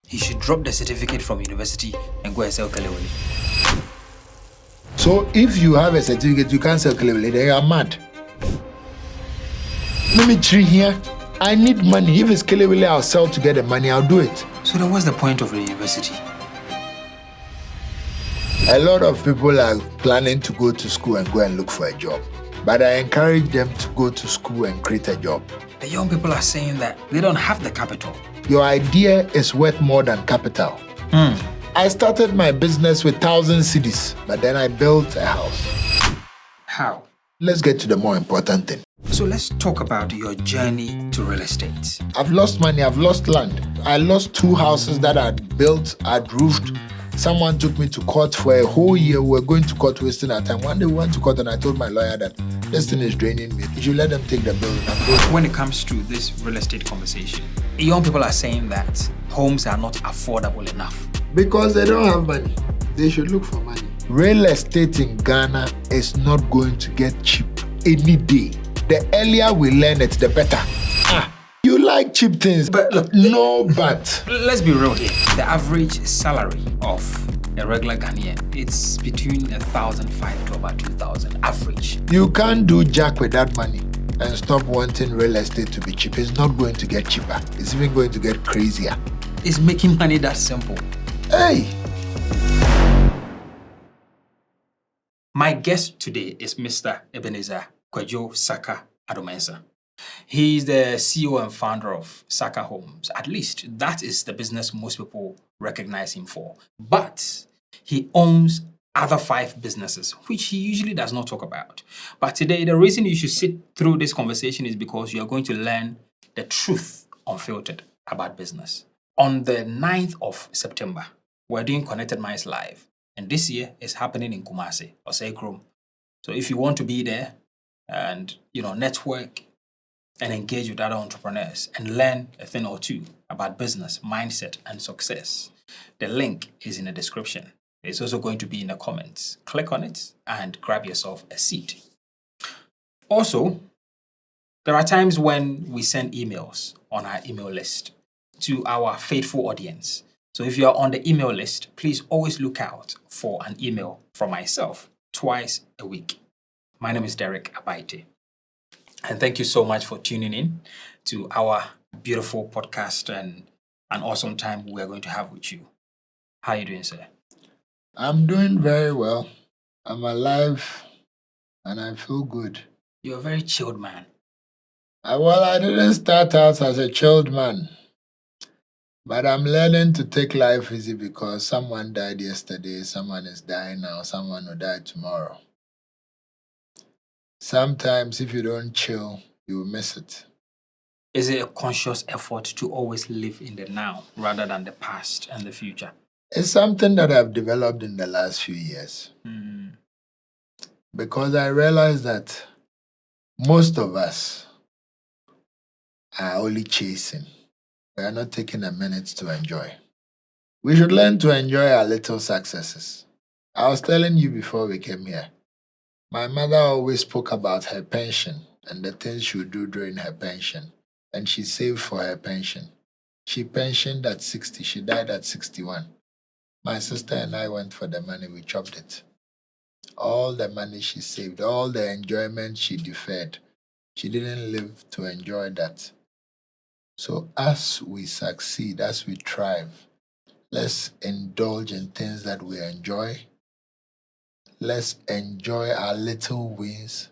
he should drop the certificate from university and go and sell Kalabule. So if you have a certificate, you can't sell Kalabule, then you are mad. Let me tree here. I need money. If it's Kalabule, I'll sell to get the money. I'll do it. So then what's the point of the university? A lot of people are planning to go to school and go and look for a job. But I encourage them to go to school and create a job. The young people are saying that they don't have the capital. Your idea is worth more than capital. I started my business with 1,000 cedis, but then I built a house. How? Let's get to the more important thing. So let's talk about your journey to real estate. I've lost money, I've lost land. I lost 2 houses that I'd built, I'd roofed. Someone took me to court for a whole year. We were going to court wasting our time. One day we went to court and I told my lawyer that this thing is draining me. You should let them take the building and go. When it comes to this real estate conversation, young people are saying that homes are not affordable enough. Because they don't have money. They should look for money. Real estate in Ghana is not going to get cheap any day. The earlier we learn it, the better. You like cheap things, But look, no but. Let's be real here. The average salary of a regular Ghanaian, it's between 1,500 to about 2,000 average. You can't do jack with that money and stop wanting real estate to be cheap. It's not going to get cheaper. It's even going to get crazier. Is making money that simple? Hey! My guest today is Mr. Ebenezer Saka Addo-Mensah. He is the CEO and founder of Saka Homes. At least that is the business most people recognize him for. But he owns other 5 businesses, which he usually does not talk about. But today, the reason you should sit through this conversation is because you are going to learn the truth, unfiltered, about business. On the 9th of September, we're doing Konnected Minds Live. And this year is happening in Kumasi, or Sekrom. So if you want to be there and, network and engage with other entrepreneurs and learn a thing or two about business, mindset, and success, the link is in the description. It's also going to be in the comments. Click on it and grab yourself a seat. Also, there are times when we send emails on our email list to our faithful audience. So if you are on the email list, please always look out for an email from myself twice a week. My name is Derek Abaite. And thank you so much for tuning in to our beautiful podcast and an awesome time we are going to have with you. How are you doing, sir? I'm doing very well. I'm alive and I feel good. You're a very chilled man. Well, I didn't start out as a chilled man. But I'm learning to take life easy because someone died yesterday, someone is dying now, someone will die tomorrow. Sometimes if you don't chill, you will miss it. Is it a conscious effort to always live in the now rather than the past and the future? It's something that I've developed in the last few years. Because I realized that most of us are only chasing. We are not taking a minute to enjoy. We should learn to enjoy our little successes. I was telling you before we came here, my mother always spoke about her pension and the things she would do during her pension. And she saved for her pension. She pensioned at 60. She died at 61. My sister and I went for the money. We chopped it. All the money she saved, all the enjoyment she deferred, she didn't live to enjoy that. So as we succeed, as we thrive, let's indulge in things that we enjoy. Let's enjoy our little wins.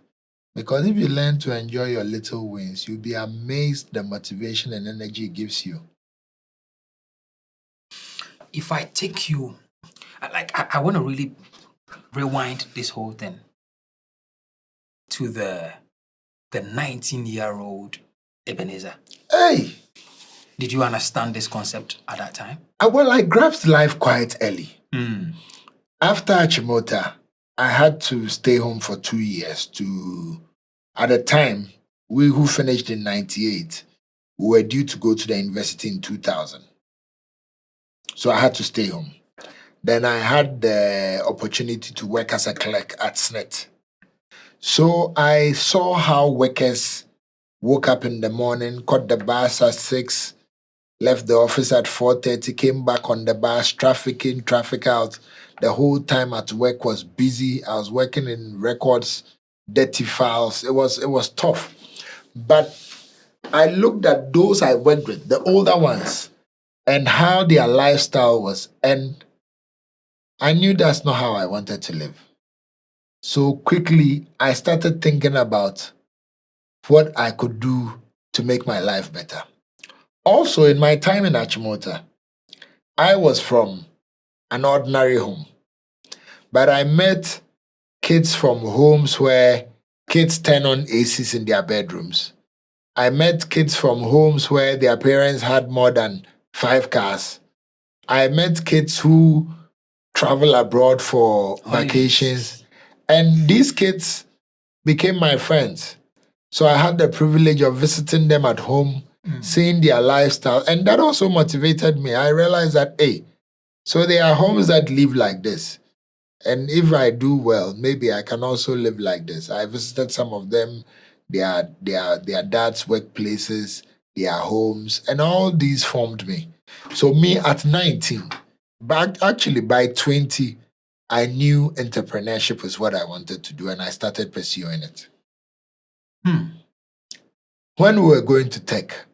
Because if you learn to enjoy your little wins, you'll be amazed the motivation and energy it gives you. If I take you, I want to really rewind this whole thing to the 19-year-old Ebenezer. Hey! Did you understand this concept at that time? Well, I grasped life quite early. After Achimota, I had to stay home for 2 years at the time, we who finished in 98, we were due to go to the university in 2000. So I had to stay home. Then I had the opportunity to work as a clerk at SNET. So I saw how workers woke up in the morning, caught the bus at 6, left the office at 4:30, came back on the bus, traffic in, traffic out. The whole time at work was busy. I was working in records, dirty files. It was tough. But I looked at those I worked with, the older ones, and how their lifestyle was. And I knew that's not how I wanted to live. So quickly, I started thinking about what I could do to make my life better. Also, in my time in Achimota, I was from an ordinary home, but I met kids from homes where kids turn on ACs in their bedrooms. I met kids from homes where their parents had more than 5 cars. I met kids who travel abroad for vacations, and these kids became my friends. So I had the privilege of visiting them at home, seeing their lifestyle, and that also motivated me. I realized that, hey, so there are homes that live like this. And if I do well, maybe I can also live like this. I visited some of them, their dad's workplaces, their homes, and all these formed me. So me at 19, but actually by 20, I knew entrepreneurship was what I wanted to do, and I started pursuing it. When we were going to tech,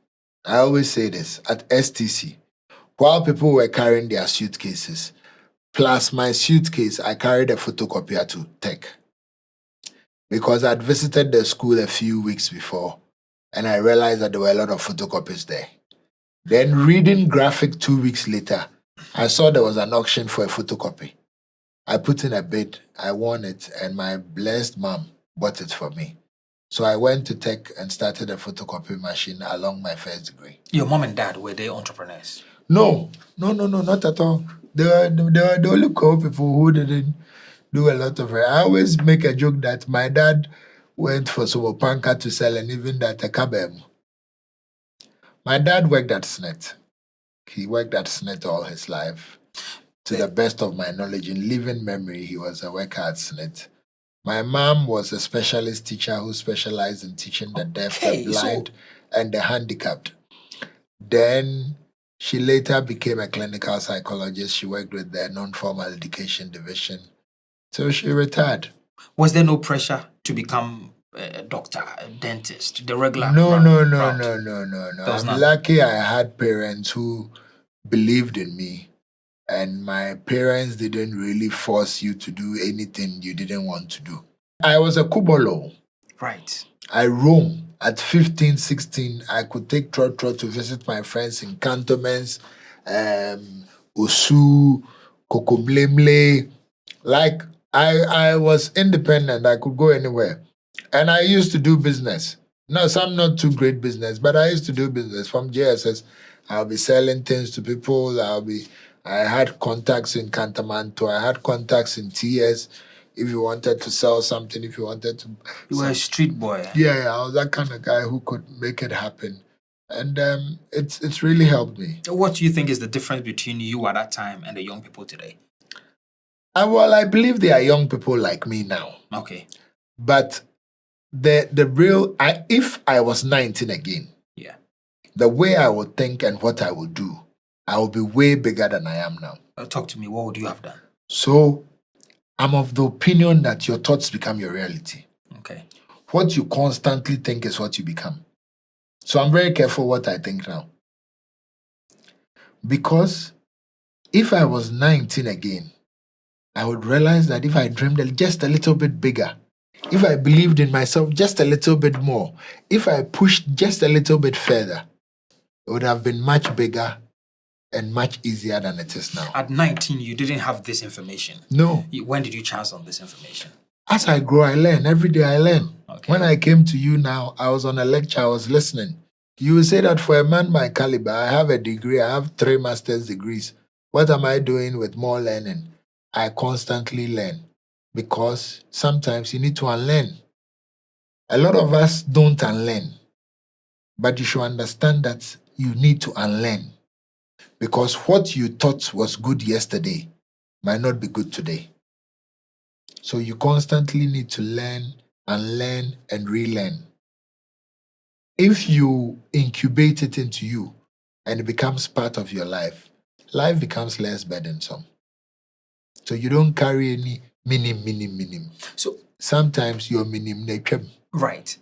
I always say this, at STC, while people were carrying their suitcases, plus my suitcase, I carried a photocopier to tech. Because I'd visited the school a few weeks before, and I realized that there were a lot of photocopies there. Then reading graphic 2 weeks later, I saw there was an auction for a photocopy. I put in a bid, I won it, and my blessed mom bought it for me. So I went to tech and started a photocopy machine along my first degree. Your mom and dad, were they entrepreneurs? No, not at all. They were the only core people who didn't do a lot of it. I always make a joke that my dad went for Sobopanka to sell and even that a kabem. My dad worked at SNET. He worked at SNET all his life. To the best of my knowledge, in living memory, he was a worker at SNET. My mom was a specialist teacher who specialized in teaching the deaf, the blind, and the handicapped. Then she later became a clinical psychologist. She worked with the non-formal education division. So she retired. Was there no pressure to become a doctor, a dentist, the regular? No. I'm lucky I had parents who believed in me. And my parents didn't really force you to do anything you didn't want to do. I was a kubolo. Right. I roam. At 15, 16, I could take trotro to visit my friends in cantonments, Osu, Kokomlemle. Like, I was independent. I could go anywhere. And I used to do business. No, some not too great business, but I used to do business. From JSS, I'll be selling things to people. I had contacts in Cantamanto. I had contacts in TS. If you wanted to sell something, if you wanted to... You were a street boy. Yeah, I was that kind of guy who could make it happen. And it's really helped me. What do you think is the difference between you at that time and the young people today? Well, I believe there are young people like me now. Okay. But the real... if I was 19 again, yeah, the way I would think and what I would do, I will be way bigger than I am now. Talk to me. What would you have done? So, I'm of the opinion that your thoughts become your reality. Okay. What you constantly think is what you become. So, I'm very careful what I think now. Because if I was 19 again, I would realize that if I dreamed just a little bit bigger, if I believed in myself just a little bit more, if I pushed just a little bit further, it would have been much bigger and much easier than it is now. At 19, you didn't have this information. No. When did you chance on this information? As I grow, I learn. Every day I learn. Okay. When I came to you now, I was on a lecture, I was listening. You will say that for a man my caliber, I have a degree, I have 3 master's degrees. What am I doing with more learning? I constantly learn because sometimes you need to unlearn. A lot of us don't unlearn, but you should understand that you need to unlearn. Because what you thought was good yesterday might not be good today. So you constantly need to learn, unlearn, and relearn. If you incubate it into you, and it becomes part of your life, life becomes less burdensome. So you don't carry any minim. So sometimes you're minim nechem. right.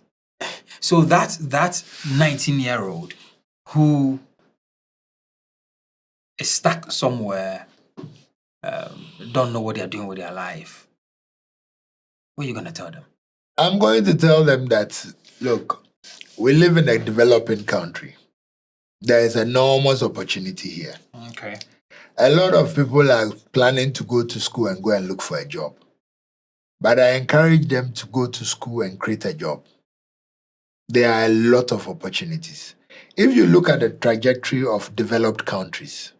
So that 19-year-old who is stuck somewhere, don't know what they're doing with their life, what are you going to tell them? I'm going to tell them that, look, we live in a developing country. There is enormous opportunity here. Okay. A lot of people are planning to go to school and go and look for a job. But I encourage them to go to school and create a job. There are a lot of opportunities. If you look at the trajectory of developed countries,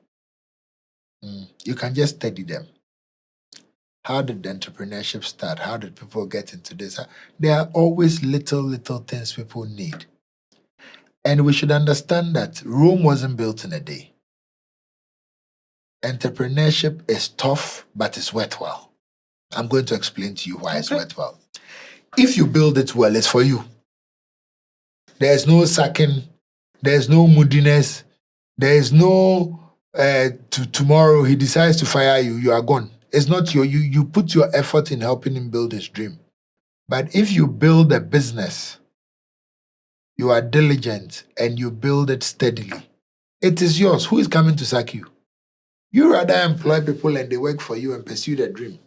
you can just study them. How did the entrepreneurship start? How did people get into this? There are always little things people need. And we should understand that Rome wasn't built in a day. Entrepreneurship is tough, but it's worthwhile. I'm going to explain to you why it's worthwhile. If you build it well, it's for you. There's no sacking, there's no moodiness, there's no tomorrow he decides to fire you, you are gone. It's not you put your effort in helping him build his dream. But if you build a business, you are diligent and you build it steadily, it is yours. Who is coming to sack you? You rather employ people and they work for you and pursue the dream.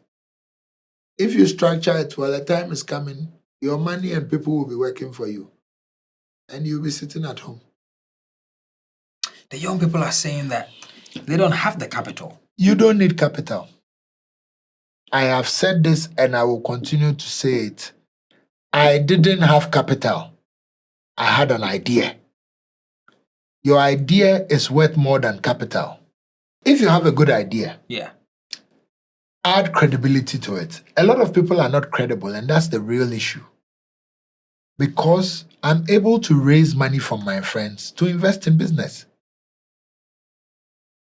If you structure it well, a time is coming, your money and people will be working for you. And you'll be sitting at home. The young people are saying that they don't have the capital. You don't need capital. I have said this and I will continue to say it. I didn't have capital. I had an idea. Your idea is worth more than capital. If you have a good idea, add credibility to it. A lot of people are not credible, and that's the real issue. Because I'm able to raise money from my friends to invest in business.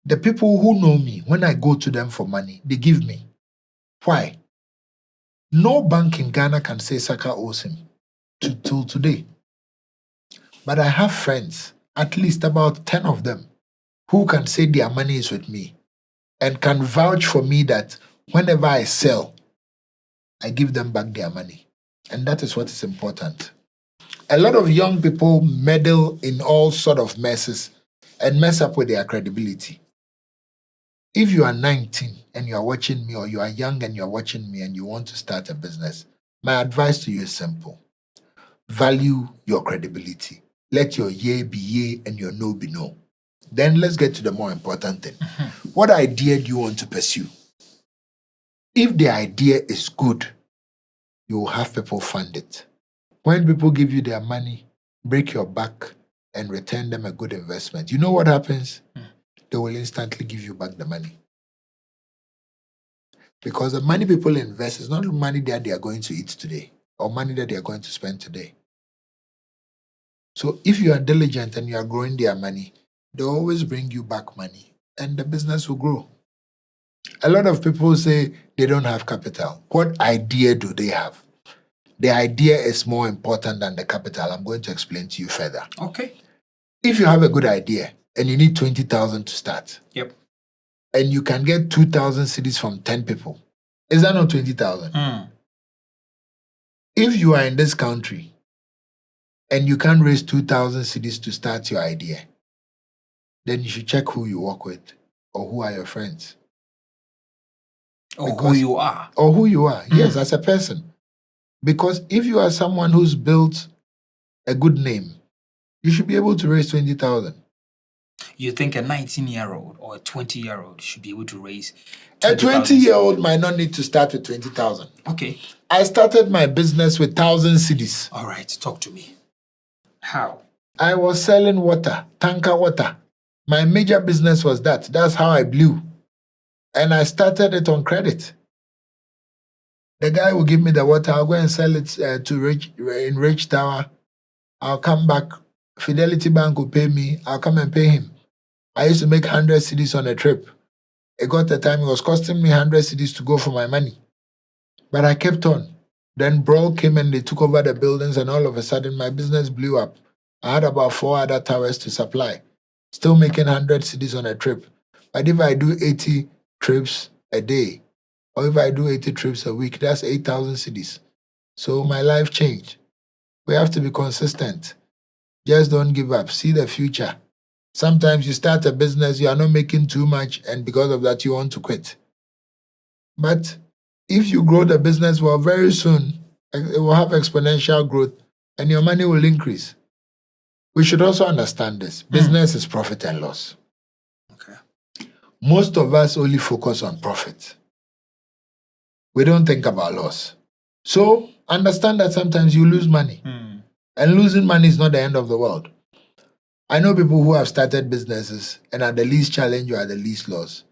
The people who know me, when I go to them for money, they give me. Why? No bank in Ghana can say Saka owes him till today. But I have friends, at least about 10 of them, who can say their money is with me and can vouch for me that whenever I sell, I give them back their money. And that is what is important. A lot of young people meddle in all sort of messes and mess up with their credibility. If you are 19 and you are watching me, or you are young and you are watching me and you want to start a business, my advice to you is simple. Value your credibility. Let your yea be yea and your no be no. Then let's get to the more important thing. What idea do you want to pursue? If the idea is good, you will have people fund it. When people give you their money, break your back and return them a good investment. You know what happens? They will instantly give you back the money. Because the money people invest is not money that they are going to eat today or money that they are going to spend today. So if you are diligent and you are growing their money, they always bring you back money and the business will grow. A lot of people say they don't have capital. What idea do they have? The idea is more important than the capital. I'm going to explain to you further. Okay. If you have a good idea and you need 20,000 to start, and you can get 2,000 cedis from 10 people, is that not 20,000? If you are in this country and you can't raise 2,000 cedis to start your idea, then you should check who you work with or who are your friends. Or who you are. Or who you are, yes, as a person. Because if you are someone who's built a good name, you should be able to raise 20,000. You think a 19-year-old or a 20-year-old should be able to raise 20,000? A 20-year-old might not need to start with 20,000. Okay. I started my business with 1,000 cedis. All right, talk to me. How? I was selling water, tanker water. My major business was that. That's how I blew. And I started it on credit. The guy will give me the water. I'll go and sell it in Rich Tower. I'll come back. Fidelity Bank will pay me. I'll come and pay him. I used to make 100 cedis on a trip. It got the time it was costing me 100 cedis to go for my money. But I kept on. Then Brawl came and they took over the buildings and all of a sudden my business blew up. I had about 4 other towers to supply. still making 100 cedis on a trip. But if I do 80 trips a day, or if I do 80 trips a week, that's 8,000 cedis. So my life changed. We have to be consistent. Just don't give up. See the future. Sometimes you start a business, you are not making too much, and because of that, you want to quit. But if you grow the business well, very soon it will have exponential growth and your money will increase. We should also understand this. Business is profit and loss. Okay. Most of us only focus on profit. We don't think about loss. So understand that sometimes you lose money. And losing money is not the end of the world. I know people who have started businesses and at the least challenge or at the least loss.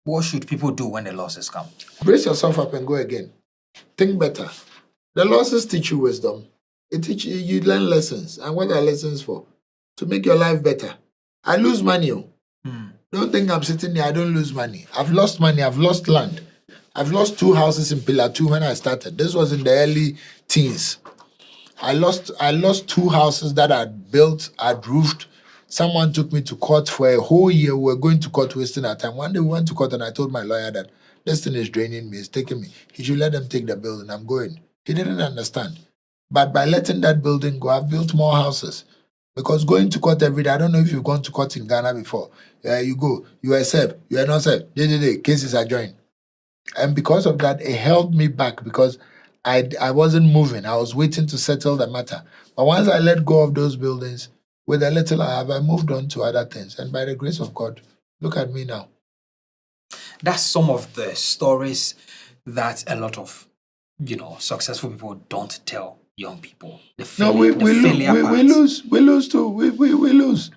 What should people do when the losses come? Brace yourself up and go again. Think better. The losses teach you wisdom. It teach you learn lessons. And what are lessons for? To make your life better. I lose money. Don't think I'm sitting there, I don't lose money. I've lost money, I've lost land. I've lost 2 houses in Pillar 2 when I started. This was in the early teens. I lost 2 houses that I'd built, I'd roofed. Someone took me to court for a whole year. We were going to court, wasting our time. One day we went to court and I told my lawyer that this thing is draining me, it's taking me. He should let them take the building. I'm going. He didn't understand. But by letting that building go, I've built more houses. Because going to court every day, I don't know if you've gone to court in Ghana before. You go, you accept, you are not accept. Cases are joined. And because of that, it held me back because I wasn't moving. I was waiting to settle the matter. But once I let go of those buildings, with a little I have, I moved on to other things. And by the grace of God, look at me now. That's some of the stories that a lot of, successful people don't tell young people. We lose too. We lose.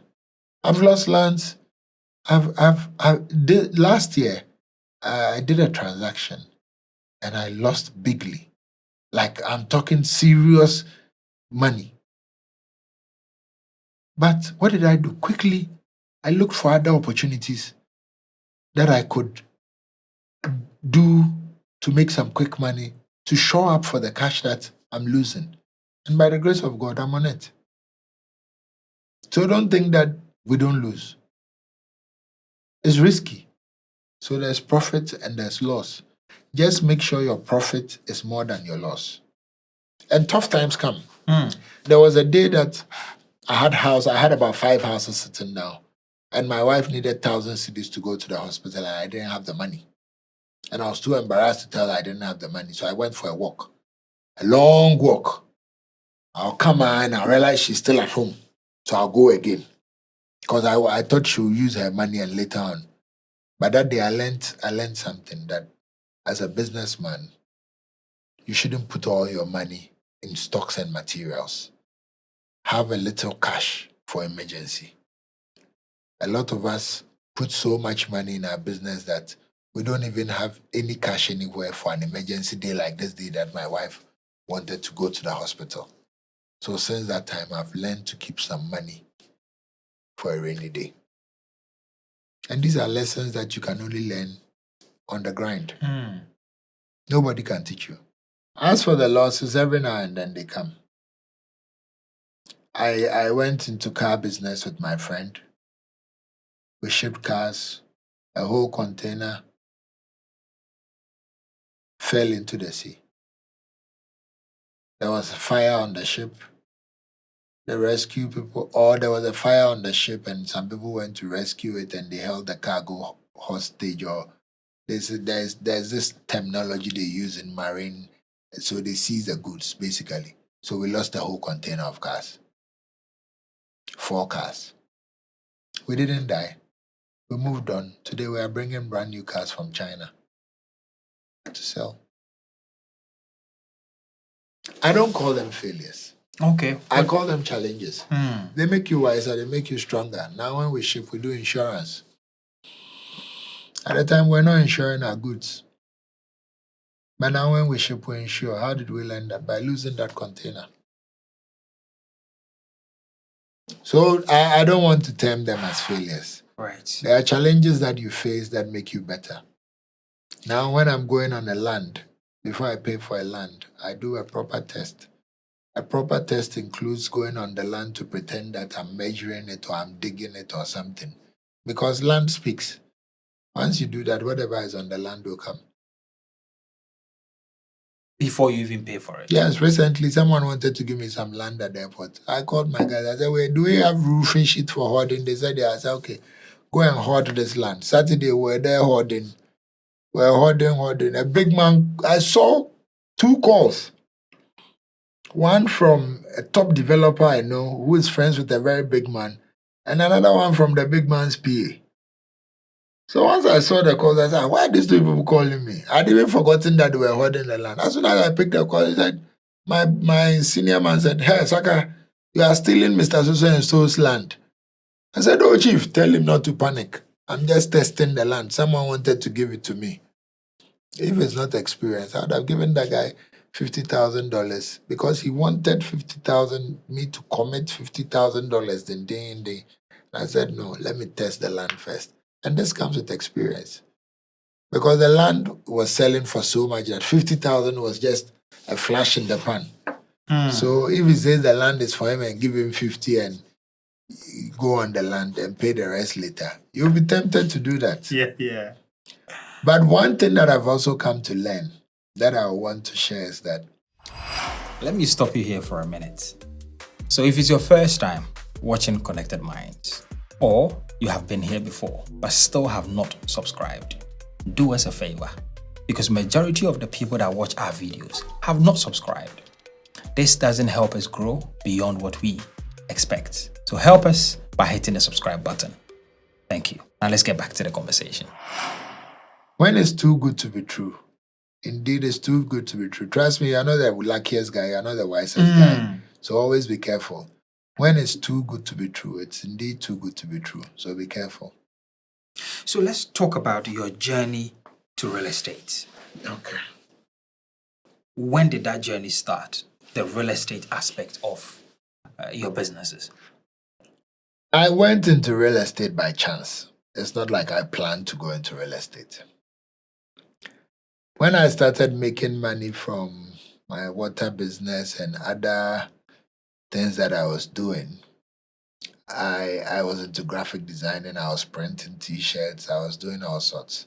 I've lost lands. Last year, I did a transaction and I lost bigly. Like I'm talking serious money. But what did I do? Quickly, I looked for other opportunities that I could do to make some quick money to show up for the cash that I'm losing. And by the grace of God, I'm on it. So don't think that we don't lose. It's risky. So there's profit and there's loss. Just make sure your profit is more than your loss. And tough times come. There was a day that I had about 5 houses sitting down. And my wife needed 1,000 cedis to go to the hospital and I didn't have the money. And I was too embarrassed to tell her I didn't have the money. So I went for a walk. A long walk. I'll come and I realize she's still at home. So I'll go again. Because I thought she would use her money and later on. But that day I learned something, that as a businessman, you shouldn't put all your money in stocks and materials. Have a little cash for emergency. A lot of us put so much money in our business that we don't even have any cash anywhere for an emergency day like this day that my wife wanted to go to the hospital. So since that time, I've learned to keep some money for a rainy day. And these are lessons that you can only learn on the grind. Nobody can teach you. As for the losses, every now and then they come. I went into car business with my friend. We shipped cars. A whole container fell into the sea. There was a fire on the ship. The rescue people, or there was a fire on the ship and some people went to rescue it and they held the cargo hostage, or there's this terminology they use in marine, so they seize the goods basically. So we lost the whole container of cars. 4 cars. We didn't die. We moved on. Today we are bringing brand new cars from China to sell. I don't call them failures. Okay. I call them challenges. They make you wiser, they make you stronger. Now when we ship, we do insurance. At the time, we're not insuring our goods. But now when we ship, we insure. How did we learn that? By losing that container. So I don't want to term them as failures. Right. There are challenges that you face that make you better. Now when I'm going on a land, before I pay for a land, I do a proper test. A proper test includes going on the land to pretend that I'm measuring it or I'm digging it or something. Because land speaks. Once you do that, whatever is on the land will come. Before you even pay for it? Yes, recently someone wanted to give me some land at the airport. I called my guys. I said, wait, do we have roofing sheet for hoarding? They said, yeah. I said, okay, go and hoard this land. Saturday, we're there hoarding. We're hoarding. A big man, I saw 2 calls. One from a top developer I know who is friends with a very big man, and another one from the big man's PA. So once I saw the calls, I said, why are these 2 people calling me? I'd even forgotten that they were holding the land. As soon as I picked the call, he said, my senior man said, hey, Saka, you are stealing Mr. So and so's land. I said, oh, chief, tell him not to panic. I'm just testing the land. Someone wanted to give it to me. If it's not experience, I would have given that guy $50,000 because he wanted 50,000, me to commit $50,000 then day in day. And I said, no, let me test the land first. And this comes with experience. Because the land was selling for so much that 50,000 was just a flash in the pan. So if he says the land is for him and give him 50 and go on the land and pay the rest later, you'll be tempted to do that. Yeah. But one thing that I've also come to learn that I want to share is that. Let me stop you here for a minute. So if it's your first time watching Konnected Minds, or you have been here before but still have not subscribed, do us a favor, because majority of the people that watch our videos have not subscribed. This doesn't help us grow beyond what we expect. So help us by hitting the subscribe button. Thank you. Now let's get back to the conversation. When it's too good to be true, indeed it's too good to be true. Trust me, you're not the luckiest guy, you're not the wisest guy. So always be careful. When it's too good to be true, it's indeed too good to be true. So be careful. So let's talk about your journey to real estate. Okay. When did that journey start? The real estate aspect of your businesses? I went into real estate by chance. It's not like I planned to go into real estate. When I started making money from my water business and other things that I was doing, I was into graphic designing, I was printing t-shirts, I was doing all sorts.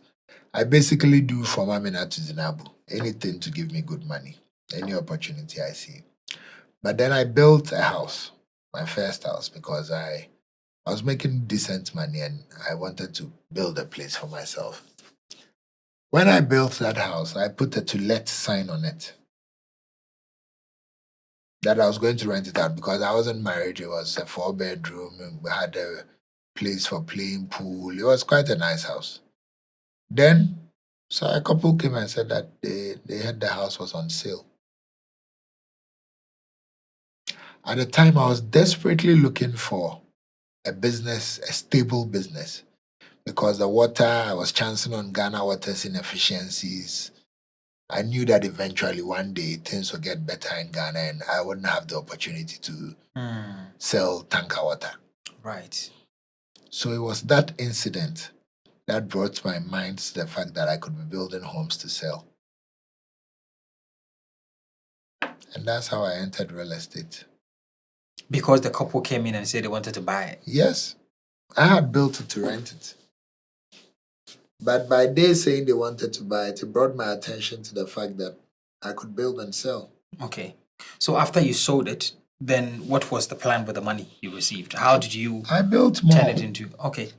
I basically do from Amina to Zinabu, anything to give me good money, any opportunity I see. But then I built a house, my first house, because I was making decent money and I wanted to build a place for myself. When I built that house, I put a to let sign on it that I was going to rent it out because I wasn't married. It was a 4-bedroom. We had a place for playing pool. It was quite a nice house. Then, so a couple came and said that they heard the house was on sale. At the time, I was desperately looking for a business, a stable business, because the water, I was chancing on Ghana water's inefficiencies. I knew that eventually one day things would get better in Ghana and I wouldn't have the opportunity to sell tanker water. Right. So it was that incident that brought my mind to the fact that I could be building homes to sell. And that's how I entered real estate. Because the couple came in and said they wanted to buy it? Yes. I had built it to rent it. But by they saying they wanted to buy it, it brought my attention to the fact that I could build and sell. Okay. So after you sold it, then what was the plan with the money you received? How did you I built more. turn it into? Okay.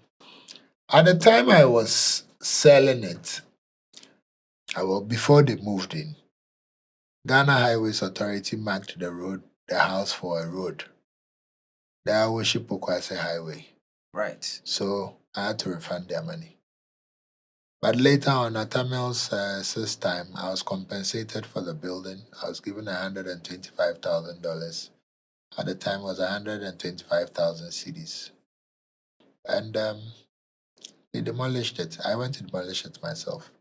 At the time I was selling it, before they moved in, Ghana Highways Authority marked the house for a road. The Awoshipokwase Highway. Right. So I had to refund their money. But later on, at Tamil's time, I was compensated for the building. I was given $125,000. At the time, it was 125,000 cedis. And they demolished it. I went to demolish it myself.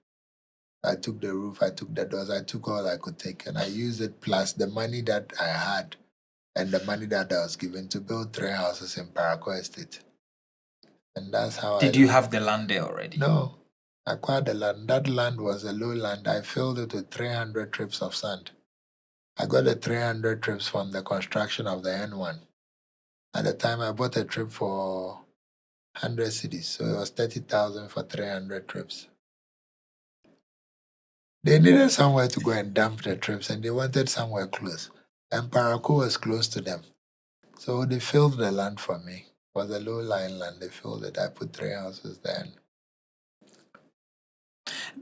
I took the roof, I took the doors, I took all I could take, and I used it plus the money that I had and the money that I was given to build 3 houses in Paraco Estate. And that's how Did you have the land there already? No. I acquired the land. That land was a low land. I filled it with 300 trips of sand. I got the 300 trips from the construction of the N1. At the time, I bought a trip for 100 cities, so it was 30,000 for 300 trips. They needed somewhere to go and dump the trips, and they wanted somewhere close. And Parakou was close to them. So they filled the land for me. It was a low-lying land. They filled it. I put 3 houses there.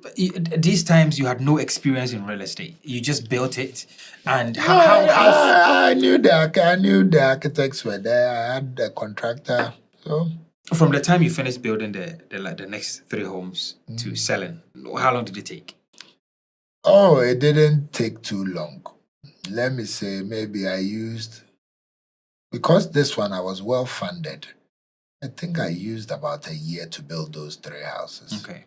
But these times you had no experience in real estate. You just built it, and I knew the architects were there. I had the contractor. So from the time you finished building the next 3 homes to selling, how long did it take? Oh, it didn't take too long. Let me say, maybe I used, because this one I was well funded, I think I used about a year to build those 3 houses. Okay.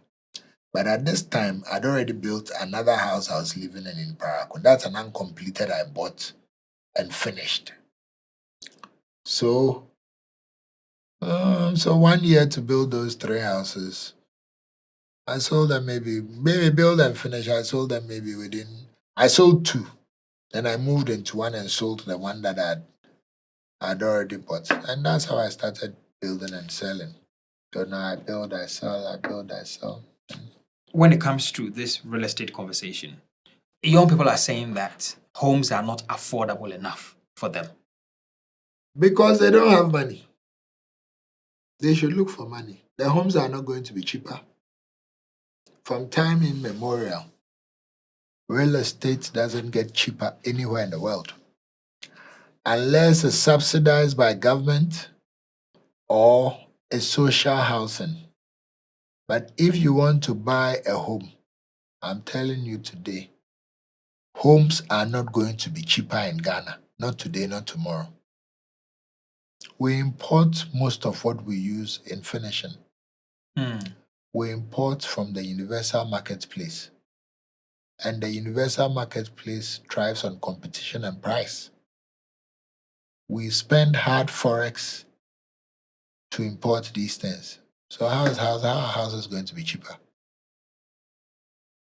But at this time, I'd already built another house I was living in Parakou. That's an uncompleted I bought and finished. So 1 year to build those 3 houses. I sold them maybe build and finish. I sold them maybe I sold 2. Then I moved into one and sold the one that I'd already bought. And that's how I started building and selling. So now I build, I sell, I build, I sell. When it comes to this real estate conversation, young people are saying that homes are not affordable enough for them. Because they don't have money. They should look for money. The homes are not going to be cheaper. From time immemorial, real estate doesn't get cheaper anywhere in the world. Unless it's subsidized by government or a social housing. But if you want to buy a home, I'm telling you today, homes are not going to be cheaper in Ghana. Not today, not tomorrow. We import most of what we use in finishing. We import from the universal marketplace. And the universal marketplace thrives on competition and price. We spend hard forex to import these things. So how are houses going to be cheaper?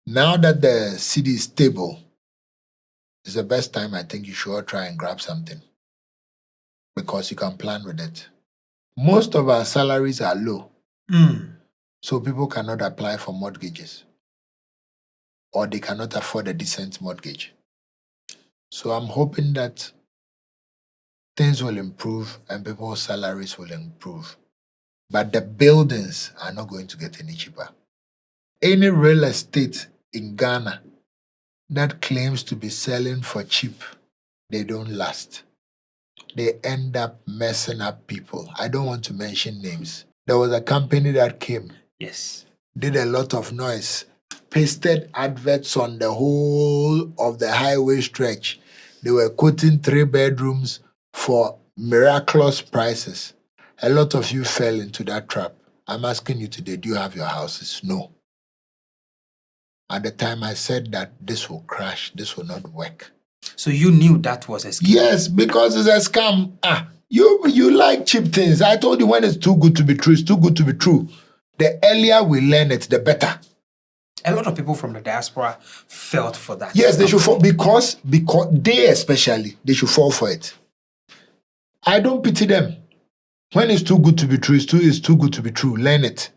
Now that the city is stable, it's the best time I think you should all try and grab something, because you can plan with it. Most of our salaries are low, so people cannot apply for mortgages, or they cannot afford a decent mortgage. So I'm hoping that things will improve and people's salaries will improve. But the buildings are not going to get any cheaper. Any real estate in Ghana that claims to be selling for cheap, they don't last. They end up messing up people. I don't want to mention names. There was a company that came. Yes. Did a lot of noise. Pasted adverts on the whole of the highway stretch. They were quoting 3 bedrooms for miraculous prices. A lot of you fell into that trap. I'm asking you today, do you have your houses? No. At the time I said that this will crash, this will not work. So you knew that was a scam? Yes, because it's a scam. You like cheap things. I told you, when it's too good to be true, it's too good to be true. The earlier we learn it, the better. A lot of people from the diaspora felt for that. Yes, they should fall, because they especially, they should fall for it. I don't pity them. When it's too good to be true, it's too good to be true. Learn it.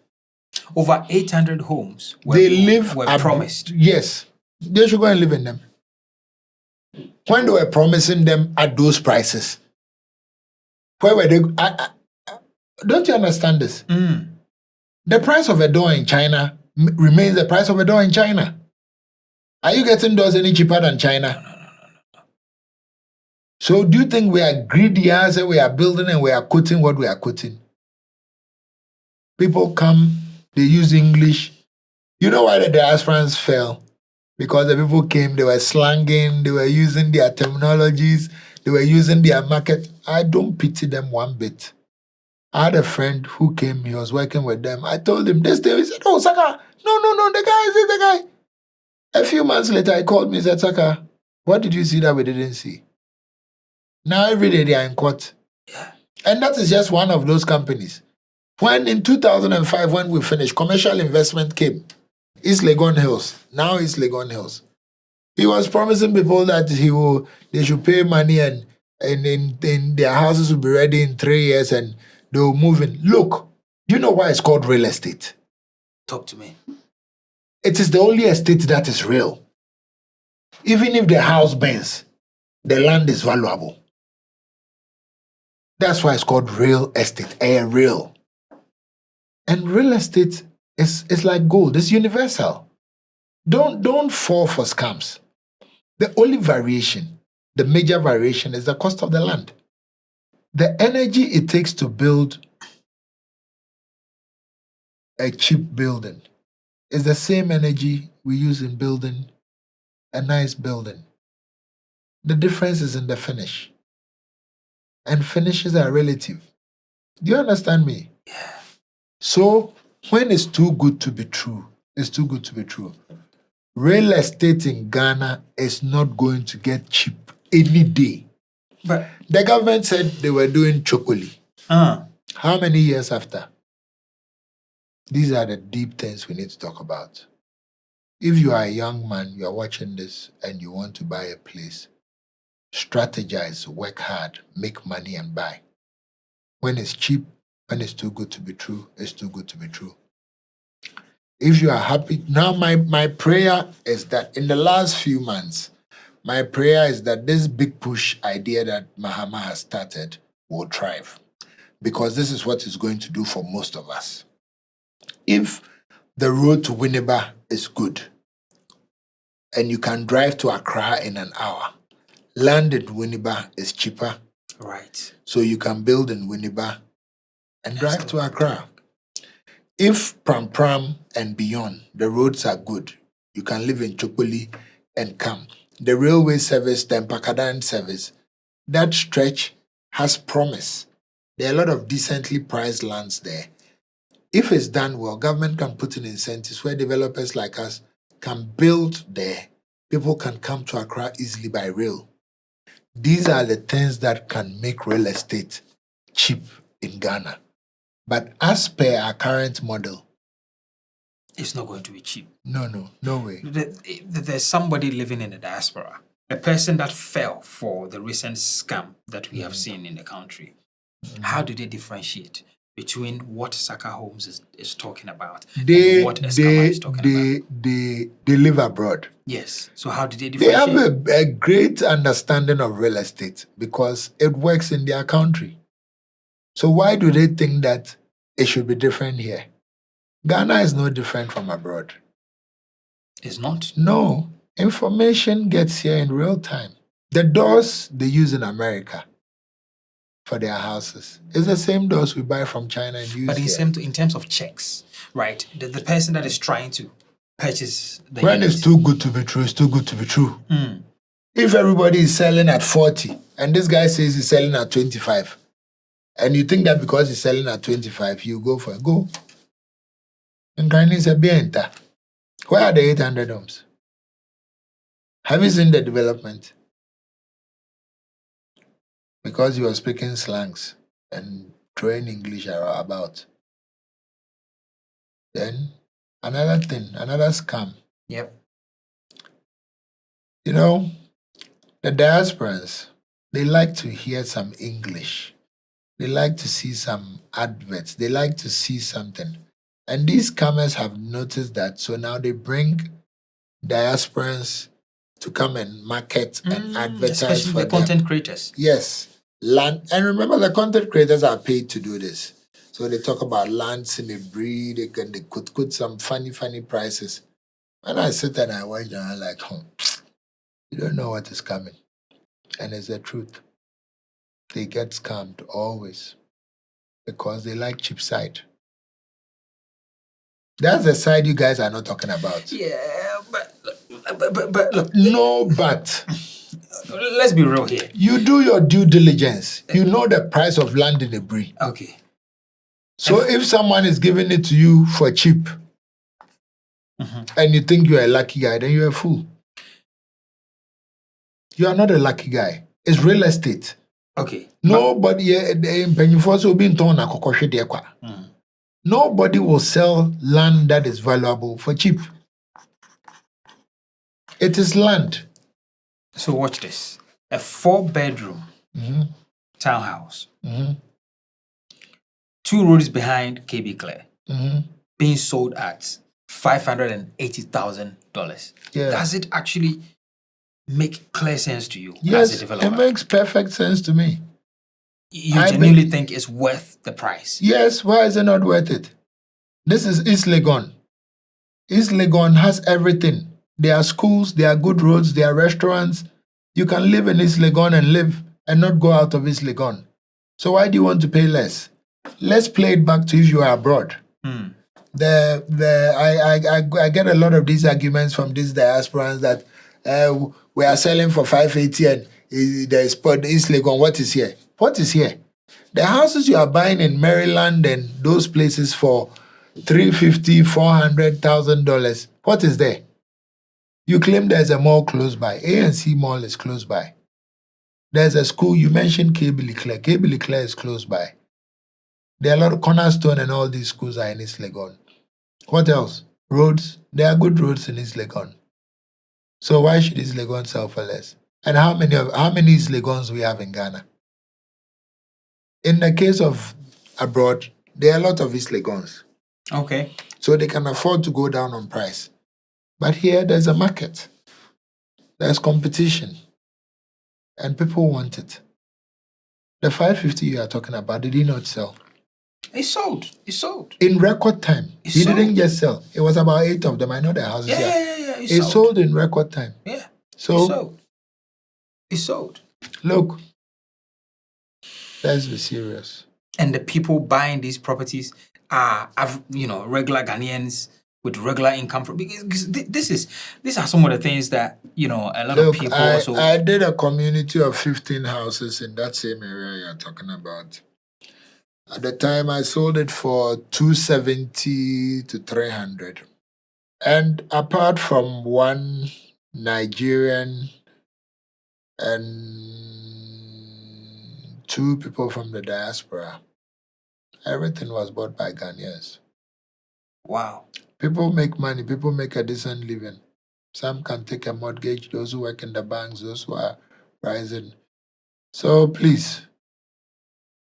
Over 800 homes were promised. Yes, they should go and live in them. When they were promising them at those prices, where were they? Don't you understand this? The price of a door in China remains the price of a door in China. Are you getting doors any cheaper than China? No. So do you think we are greedy as we are building and we are quoting what we are quoting? People come, they use English. You know why the diasporans fell? Because the people came, they were slanging, they were using their terminologies, they were using their market. I don't pity them one bit. I had a friend who came, he was working with them. I told him this day, he said, "Oh, Saka, no, the guy is the guy." A few months later, he called me and said, "Saka, what did you see that we didn't see?" Now every day they are in court. Yeah. And that is just one of those companies. When in 2005, when we finished, commercial investment came. East Legon Hills. Now East Legon Hills. He was promising people that they should pay money and in their houses will be ready in 3 years and they will move in. Look, do you know why it's called real estate? Talk to me. It is the only estate that is real. Even if the house burns, the land is valuable. That's why it's called real estate, real. And real estate is like gold. It's universal. Don't fall for scams. The only variation, the major variation, is the cost of the land. The energy it takes to build a cheap building is the same energy we use in building a nice building. The difference is in the finish. And finishes are relative. Do you understand me? Yeah. So when it's too good to be true, it's too good to be true. Real estate in Ghana is not going to get cheap any day. But the government said they were doing chocoli. How many years after? These are the deep things we need to talk about. If you are a young man, you are watching this and you want to buy a place, strategize, work hard, make money and buy. When it's cheap, when it's too good to be true, it's too good to be true. If you are happy, now my prayer is that in the last few months, my prayer is that this big push idea that Mahama has started will thrive. Because this is what it's going to do for most of us. If the road to Winneba is good, and you can drive to Accra in an hour, land in Winneba is cheaper. Right. So you can build in Winneba and drive to Accra. If Pram and beyond, the roads are good, you can live in Chokoli and come. The railway service, the Mpakadan service, that stretch has promise. There are a lot of decently priced lands there. If it's done well, government can put in incentives where developers like us can build there. People can come to Accra easily by rail. These are the things that can make real estate cheap in Ghana. But as per our current model, it's not going to be cheap. No way. There's somebody living in the diaspora, a person that fell for the recent scam that we have seen in the country. How do they differentiate between what Saka Homes is talking about and what Escama is talking about? They live abroad. Yes. So how do they They differentiate? have a great understanding of real estate because it works in their country. So why do they think that it should be different here? Ghana is no different from abroad. It's not? No. Information gets here in real time. The doors they use in America for their houses is the same doors we buy from China and use but here. In terms of checks, right? The person that is trying to purchase the when unit, it's too good to be true, it's too good to be true. If everybody is selling at 40 and this guy says he's selling at 25, and you think that because he's selling at 25, you go for it, go. And kindly say, Bienta. Where are the 800 homes? Have you seen the development? Because you are speaking slangs and throwing English about. Then, another thing, another scam. Yep. You know, the diasporans, they like to hear some English. They like to see some adverts. They like to see something. And these scammers have noticed that. So now they bring diasporans to come and market and advertise especially for the content creators. Yes. Land. And remember, the content creators are paid to do this. So they talk about lands in a breed. They could put some funny prices. When I sit and I watch them, I'm like, you don't know what is coming. And it's the truth. They get scammed always because they like cheap side. That's the side you guys are not talking about. Yeah, but look. No, but. Let's be real here. You do your due diligence. You know the price of land in a breed. Okay. So if someone is giving it to you for cheap, and you think you're a lucky guy, then you're a fool. You are not a lucky guy. It's real estate. Okay. Nobody Nobody will sell land that is valuable for cheap. It is land. So watch this. A 4-bedroom townhouse. 2 roads behind KB Clear. Being sold at $580,000. Yeah. Does it actually make clear sense to you as a Yes, it developer? makes perfect sense to me. You genuinely think it's worth the price? Yes, why is it not worth it? This is East Legon. East Legon has everything. There are schools, there are good roads, there are restaurants. You can live in East Legon and live and not go out of East Legon. So why do you want to pay less? Let's play it back to if you are abroad. I get a lot of these arguments from these diasporans that we are selling for 580 and there is East Legon. What is here? What is here? The houses you are buying in Maryland and those places for $350,000, $400,000. What is there? You claim there's a mall close by. A&C Mall is close by. There's a school. You mentioned Kalabule. Kalabule is close by. There are a lot of Cornerstone and all these schools are in East Legon. What else? Roads. There are good roads in East Legon. So why should East Legon sell for less? And how many East Legons we have in Ghana? In the case of abroad, there are a lot of East Legons. Okay. So they can afford to go down on price. But here there's a market. There's competition. And people want it. The 550 you are talking about, did he not sell? It sold. It sold. In record time. He didn't just sell. It was about 8 of them. I know the houses here. Yeah. It sold in record time. Yeah. So it sold. Look, let's be serious. And the people buying these properties are regular Ghanaians with regular income because these are some of the things that a lot of people also. I did a community of 15 houses in that same area you're talking about. At the time, I sold it for $270 to $300. And apart from one Nigerian and 2 people from the diaspora, everything was bought by Ghanaians. Wow. People make money. People make a decent living. Some can take a mortgage. Those who work in the banks, those who are rising. So please,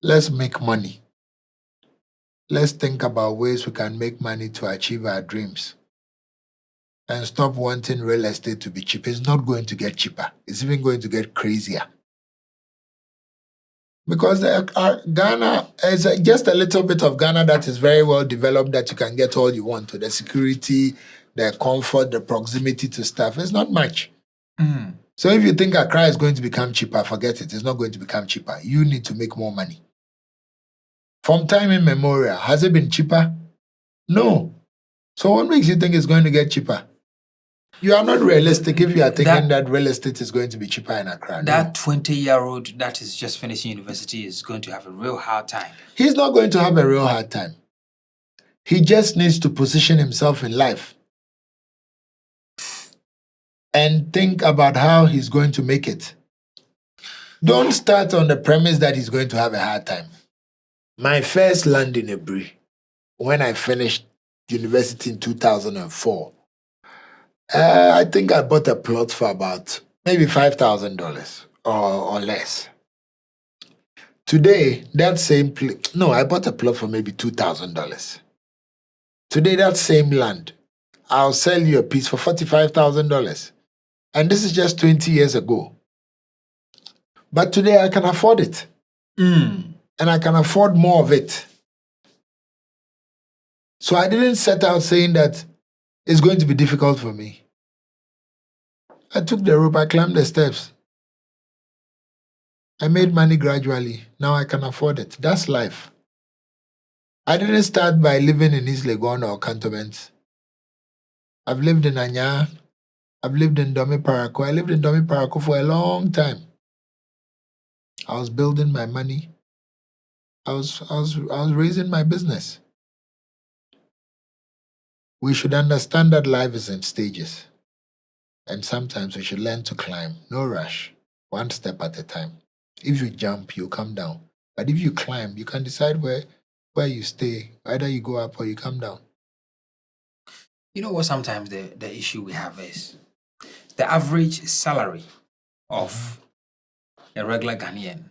let's make money. Let's think about ways we can make money to achieve our dreams. And stop wanting real estate to be cheap. It's not going to get cheaper. It's even going to get crazier. Because Ghana is just a little bit of Ghana that is very well developed that you can get all you want to. The security, the comfort, the proximity to stuff. It's not much. So if you think Accra is going to become cheaper, forget it. It's not going to become cheaper. You need to make more money. From time immemorial, has it been cheaper? No. So what makes you think it's going to get cheaper? You are not realistic if you are thinking that real estate is going to be cheaper in Accra. That 20-year-old that is just finishing university is going to have a real hard time. He's not going to have a real hard time. He just needs to position himself in life and think about how he's going to make it. Don't start on the premise that he's going to have a hard time. My first land in Ebri, when I finished university in 2004, I think I bought a plot for about maybe $5,000 or less. Today, that same I bought a plot for maybe $2,000. Today, that same land, I'll sell you a piece for $45,000. And this is just 20 years ago. But today, I can afford it. And I can afford more of it. So I didn't set out saying that it's going to be difficult for me. I took the rope, I climbed the steps. I made money gradually. Now I can afford it. That's life. I didn't start by living in East Legon or cantonments. I've lived in Anya. I've lived in Domi Parako. I lived in Domi Parako for a long time. I was building my money. I was raising my business. We should understand that life is in stages. And sometimes we should learn to climb. No rush. One step at a time. If you jump, you come down. But if you climb, you can decide where you stay. Either you go up or you come down. You know what sometimes the issue we have is? The average salary of a regular Ghanaian,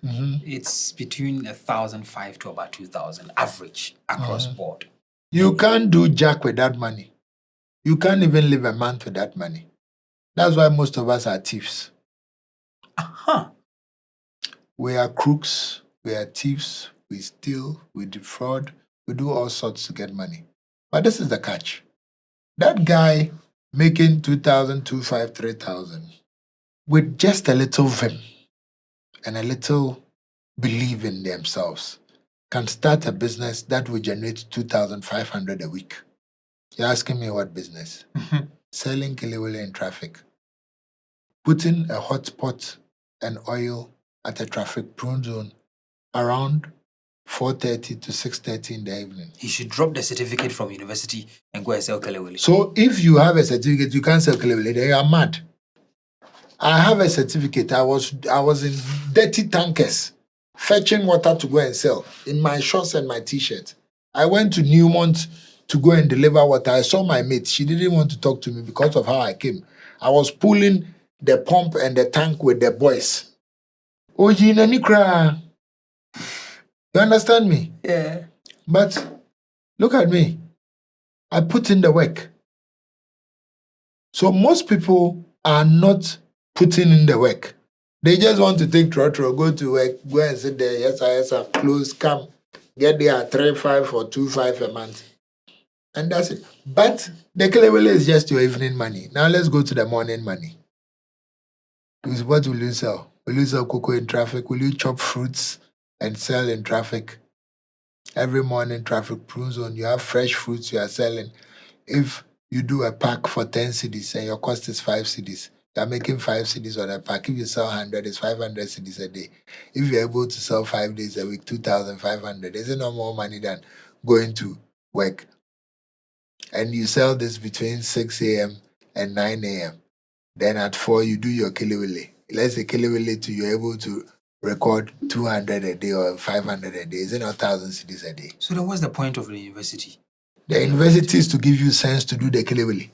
it's between 1,005 to about 2,000 average across board. You can't do jack with that money. You can't even live a month with that money. That's why most of us are thieves. We are crooks, we are thieves, we steal, we defraud, we do all sorts to get money. But this is the catch. That guy making 2,000, 2,500, 3,000 with just a little vim and a little belief in themselves can start a business that will generate 2,500 a week. You're asking me what business? Selling Kalabule in traffic. Putting a hot pot and oil at a traffic prone zone around 4:30 to 6:30 in the evening. He should drop the certificate from university and go and sell Kalabule. So if you have a certificate, you can't sell Kalabule, then you are mad. I have a certificate. I was in dirty tankers fetching water to go and sell in my shorts and my t-shirt. I went to Newmont to go and deliver water. I saw my mate. She didn't want to talk to me because of how I came. I was pulling the pump and the tank with the boys. Oji nanikra. You understand me? Yeah. But look at me. I put in the work. So most people are not putting in the work. They just want to take trotro, go to work, go and sit there, yes, sir, close, come, get there at 3,500 or 2,500 a month. And that's it. But the Kalabule is just your evening money. Now let's go to the morning money. What will you sell? Will you sell cocoa in traffic? Will you chop fruits and sell in traffic? Every morning, traffic prunes on. You have fresh fruits you are selling. If you do a pack for 10 cedis and your cost is 5 cedis, you are making 5 cedis on a pack. If you sell 100, it's 500 cedis a day. If you're able to sell 5 days a week, 2,500, is it no more money than going to work? And you sell this between 6 a.m. and 9 a.m. Then at 4, you do your Kalabule. Let's say Kalabule to you're able to record 200 a day or 500 a day. Is it not 1,000 cedis a day? So then what's the point of the university? The university is to give you sense to do the Kalabule.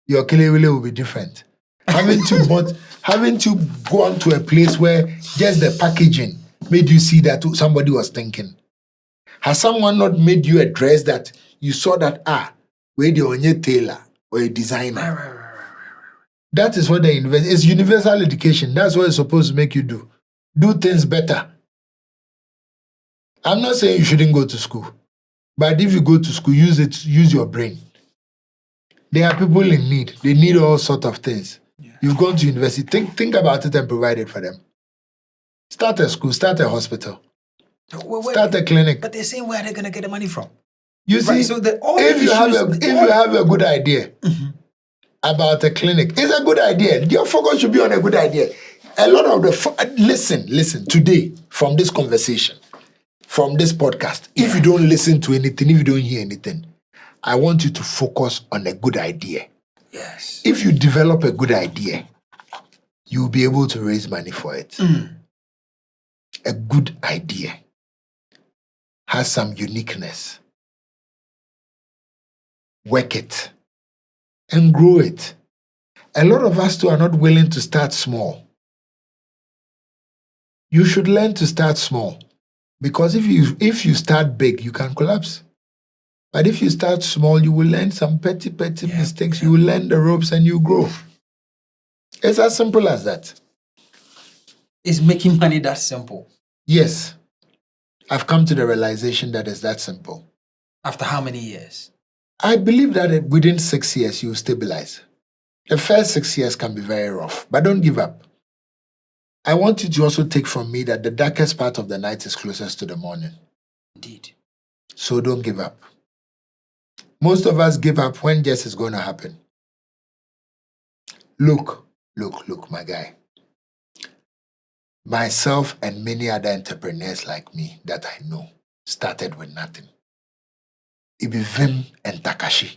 Your Kalabule will be different. Having to go on to a place where just the packaging made you see that somebody was thinking. Has someone not made you a dress that you saw that, where the onye tailor or a designer? That is what it's universal education. That's what it's supposed to make you do. Do things better. I'm not saying you shouldn't go to school, but if you go to school, use your brain. There are people in need. They need all sorts of things. Yeah. You've gone to university. Think about it and provide it for them. Start a school, start a hospital, start a clinic. But they're saying where are they going to get the money from? You see, right, so if you have a good idea about a clinic, it's a good idea. Your focus should be on a good idea. A lot of listen today from this conversation, from this podcast. If you don't listen to anything, if you don't hear anything, I want you to focus on a good idea. Yes. If you develop a good idea, you'll be able to raise money for it. A good idea has some uniqueness. Work it and grow it. A lot of us too are not willing to start small. You should learn to start small, because if you start big, you can collapse. But if you start small, you will learn some petty mistakes. You will learn the ropes and you grow. It's as simple as that. Is making money that simple? Yes. I've come to the realization that it's that simple. After how many years? I believe that within 6 years, you will stabilize. The first 6 years can be very rough, but don't give up. I want you to also take from me that the darkest part of the night is closest to the morning. Indeed. So don't give up. Most of us give up when just is going to happen. Look, my guy. Myself and many other entrepreneurs like me that I know started with nothing. Ibivim and Takashi.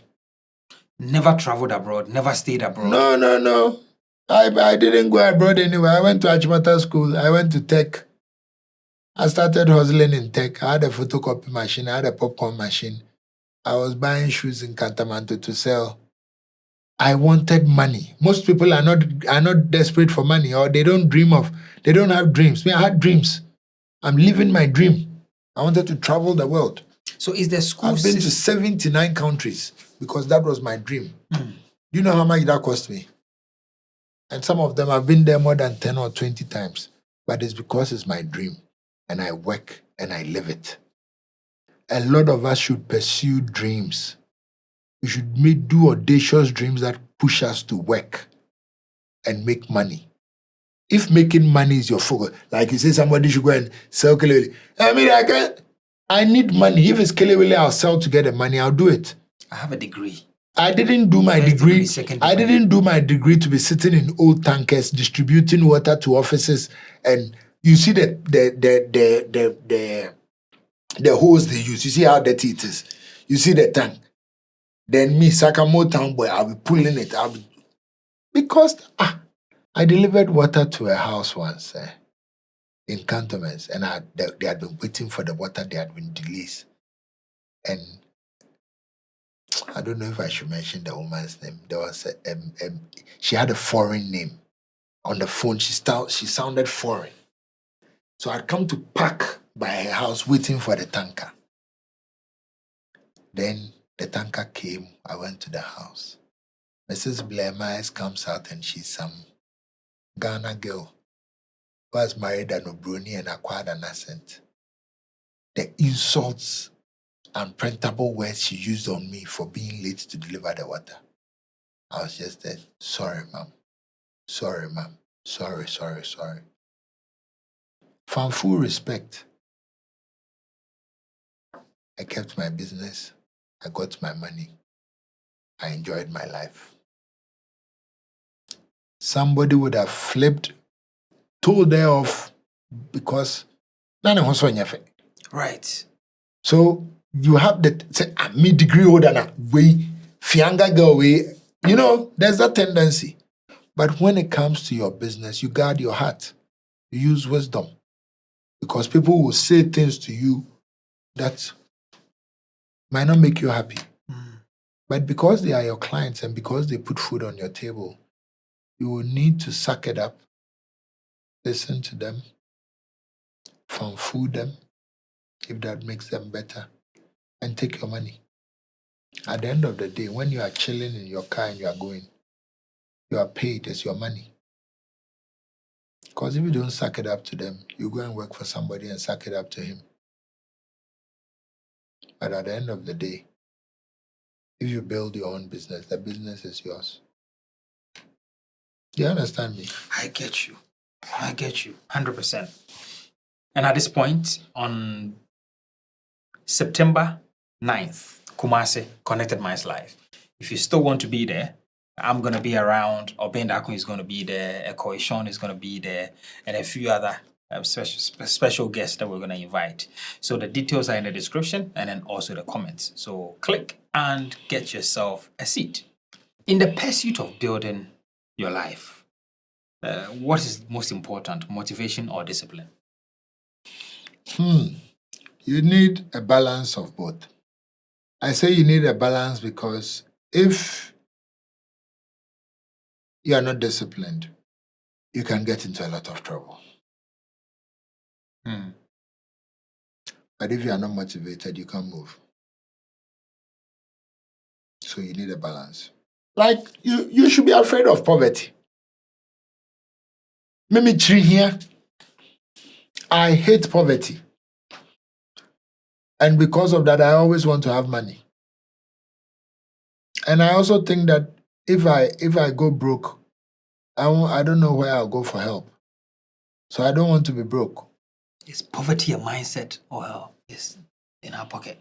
Never traveled abroad, never stayed abroad. No. I didn't go abroad anywhere. I went to Achimota school. I went to tech. I started hustling in tech. I had a photocopy machine. I had a popcorn machine. I was buying shoes in Kantamanto to sell. I wanted money. Most people are not desperate for money, or they don't have dreams. Me, I had dreams. I'm living my dream. I wanted to travel the world. So is the school I've been to 79 countries because that was my dream. Do you know how much that cost me? And some of them I've been there more than 10 or 20 times. But it's because it's my dream. And I work and I live it. A lot of us should pursue dreams. We should do audacious dreams that push us to work and make money. If making money is your focus, like you say somebody should go and sell kelewele. I mean, I need money. If it's kelewele, I'll sell to get the money. I'll do it. I have a degree. I didn't do my degree. I didn't do my degree to be sitting in old tankers distributing water to offices. And you see the hose they use. You see how dirty it is. You see the tank. Then me, Saka Town boy, I'll be pulling it. Because I delivered water to a house once in Cantonments, and they had been waiting for the water. There had been delays, and I don't know if I should mention the woman's name. There was she had a foreign name on the phone. She sounded foreign, so I'd come to park by her house waiting for the tanker. Then the tanker came. I went to the house. Mrs. Blair Myers comes out, and she's some Ghana girl who has married an Obroni and acquired an accent. The insults and printable words she used on me for being late to deliver the water. I was just there. Sorry, ma'am. Sorry, ma'am. Sorry. From full respect, I kept my business. I got my money. I enjoyed my life. Somebody would have flipped, told her off because none of us were right. So you have the me degree holder na way fianga girl way. You know, there's that tendency. But when it comes to your business, you guard your heart. You use wisdom. Because people will say things to you that might not make you happy. But because they are your clients and because they put food on your table, you will need to suck it up, listen to them, food them, if that makes them better, and take your money. At the end of the day, when you are chilling in your car and you are going, you are paid, it's your money. Because if you don't suck it up to them, you go and work for somebody and suck it up to him. But at the end of the day, if you build your own business, the business is yours. Do you understand me? I get you. 100%. And at this point, on September 9th, Kumasi, Konnected Minds Live. If you still want to be there, I'm going to be around, Obin Dakun is going to be there, Ekoishon is going to be there, and a few other special guests that we're going to invite. So the details are in the description and then also the comments. So click and get yourself a seat. In the pursuit of building your life, what is most important, motivation or discipline? You need a balance of both. I say you need a balance because if you are not disciplined, you can get into a lot of trouble. But if you are not motivated, you can't move. So you need a balance. Like, you should be afraid of poverty. Mimi tree here. I hate poverty. And because of that, I always want to have money. And I also think that if I go broke, I don't know where I'll go for help. So I don't want to be broke. Is poverty a mindset or is in our pocket?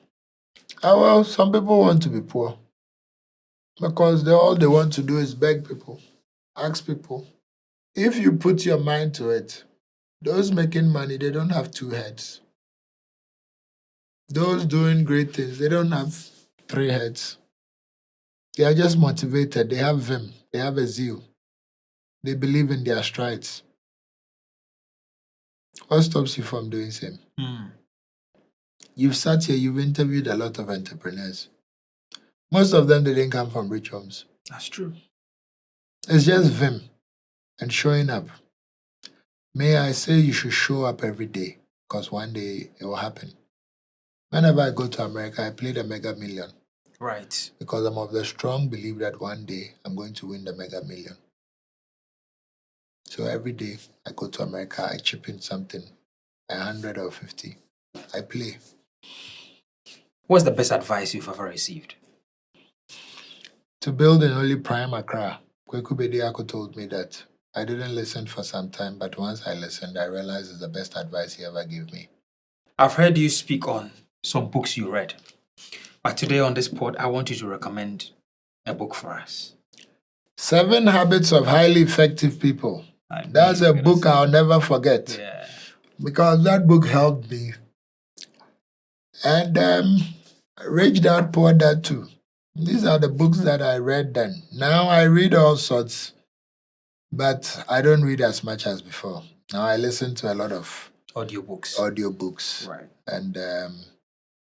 Well, some people want to be poor because all they want to do is beg people, ask people. If you put your mind to it, those making money, they don't have two heads. Those doing great things, they don't have three heads. They are just motivated. They have vim. They have a zeal. They believe in their strides. What stops you from doing the same? You've sat here, you've interviewed a lot of entrepreneurs. Most of them, they didn't come from rich homes. That's true. It's just vim and showing up. May I say you should show up every day because one day it will happen. Whenever I go to America, I play the Mega Million Right. because I'm of the strong belief that one day I'm going to win the Mega Million. So every day I go to America, I chip in something, 100 or 50. I play. What's the best advice you've ever received? To build in only prime Accra, Kweku Bediako told me that I didn't listen for some time, but once I listened, I realized it's the best advice he ever gave me. I've heard you speak on some books you read, but today on this pod, I want you to recommend a book for us. 7 Habits of Highly Effective People. That's a book I'll never forget. Yeah. Because that book helped me. And Rich Dad Poor Dad too. These are the books that I read then. Now I read all sorts, but I don't read as much as before. Now I listen to a lot of audiobooks. Right. And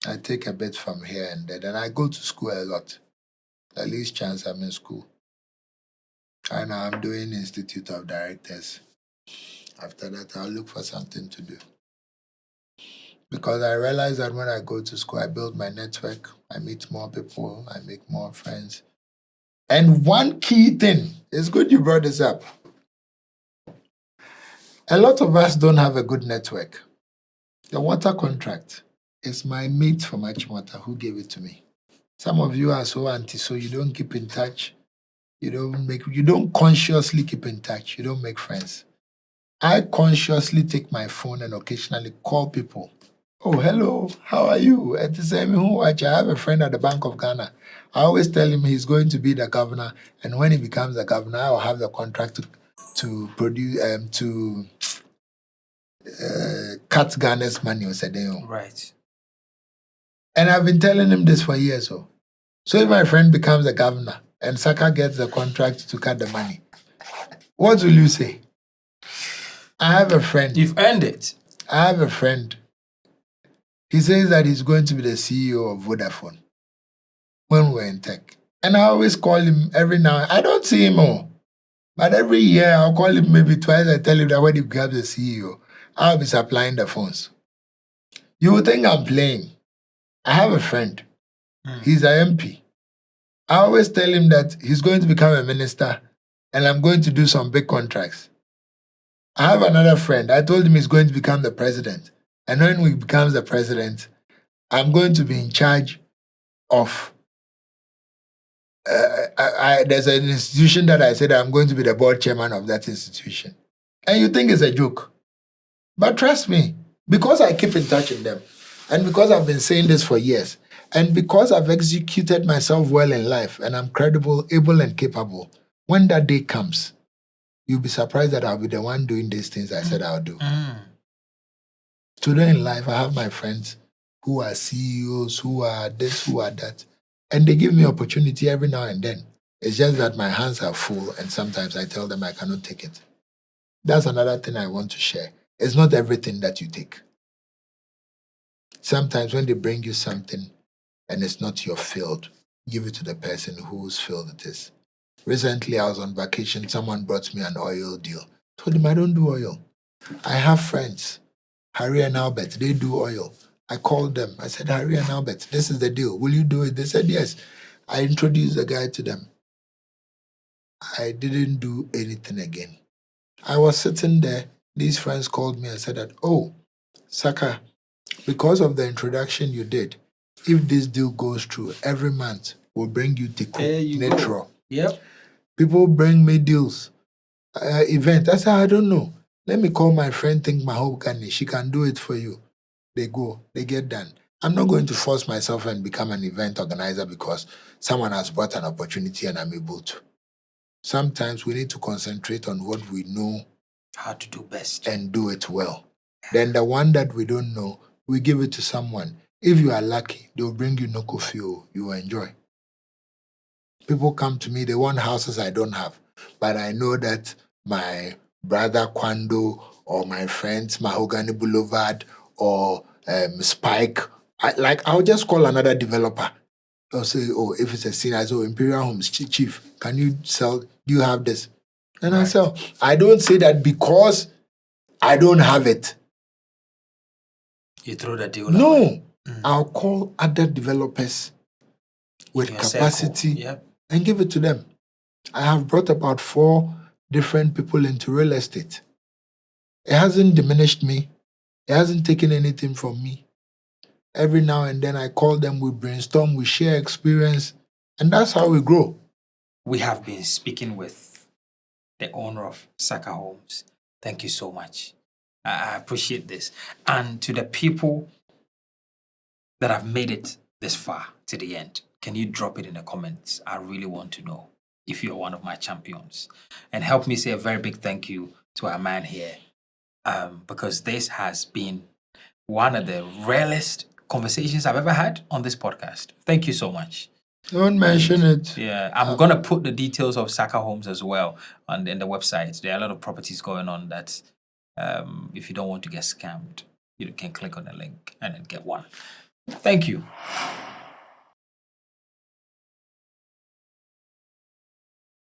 I take a bit from here and there. And I go to school a lot. The least chance I'm in school. Right now I'm doing Institute of Directors. After that, I'll look for something to do. Because I realize that when I go to school, I build my network, I meet more people, I make more friends. And one key thing, it's good you brought this up. A lot of us don't have a good network. The water contract is my mate from Achimota who gave it to me. Some of you are so anti, so you don't keep in touch. You don't consciously keep in touch. You don't make friends. I consciously take my phone and occasionally call people. Oh, hello, how are you? At the same watch, I have a friend at the Bank of Ghana. I always tell him he's going to be the governor, and when he becomes the governor, I'll have the contract to produce to cut Ghana's money. Right. And I've been telling him this for years. So if my friend becomes the governor and Saka gets the contract to cut the money, what will you say? I have a friend. You've earned it. I have a friend. He says that he's going to be the CEO of Vodafone when we're in tech. And I always call him every now. I don't see him all. But every year I'll call him maybe twice. I tell him that when he becomes the CEO, I'll be supplying the phones. You would think I'm playing. I have a friend. He's an MP. I always tell him that he's going to become a minister and I'm going to do some big contracts. I have another friend. I told him he's going to become the president. And when he becomes the president, I'm going to be in charge of. There's an institution that I said I'm going to be the board chairman of that institution. And you think it's a joke. But trust me, because I keep in touch with them, and because I've been saying this for years, and because I've executed myself well in life, and I'm credible, able, and capable, when that day comes, you'll be surprised that I'll be the one doing these things I said I'll do. Today in life, I have my friends who are CEOs, who are this, who are that. And they give me opportunity every now and then. It's just that my hands are full and sometimes I tell them I cannot take it. That's another thing I want to share. It's not everything that you take. Sometimes when they bring you something and it's not your field, give it to the person whose field it is. Recently, I was on vacation. Someone brought me an oil deal. Told him I don't do oil. I have friends. Harry and Albert, they do oil. I called them. I said, Harry and Albert, this is the deal. Will you do it? They said, yes. I introduced the guy to them. I didn't do anything again. I was sitting there. These friends called me and said that, oh, Saka, because of the introduction you did, if this deal goes through, every month we'll bring you Tico, Netro. Yep. People bring me deals, event. I said, I don't know. Let me call my friend Think Mahogany. She can do it for you. They go, they get done. I'm not going to force myself and become an event organizer because someone has brought an opportunity and I'm able to. Sometimes we need to concentrate on what we know how to do best and do it well. Then the one that we don't know, we give it to someone. If you are lucky, they'll bring you Nokofio. You will enjoy. People come to me, they want houses I don't have. But I know that my brother Kwando or my friends Mahogany Boulevard or Spike, I'll just call another developer I'll say, oh, if it's a scene, I say, oh, Imperial Homes, chief, can you sell? Do you have this? And I sell. I don't say that because I don't have it. You throw the deal No. away. I'll call other developers with capacity and give it to them. I have brought about 4 different people into real estate. It hasn't diminished me. It hasn't taken anything from me. Every now and then I call them, we brainstorm, we share experience, and that's how we grow. We have been speaking with the owner of Saka Homes. Thank you so much. I appreciate this. And to the people that have made it this far to the end, can you drop it in the comments? I really want to know if you're one of my champions. And help me say a very big thank you to our man here, because this has been one of the rarest conversations I've ever had on this podcast. Thank you so much. Don't mention it. Yeah, I'm going to put the details of Saka Homes as well on the website. There are a lot of properties going on that if you don't want to get scammed, you can click on the link and then get one. Thank you.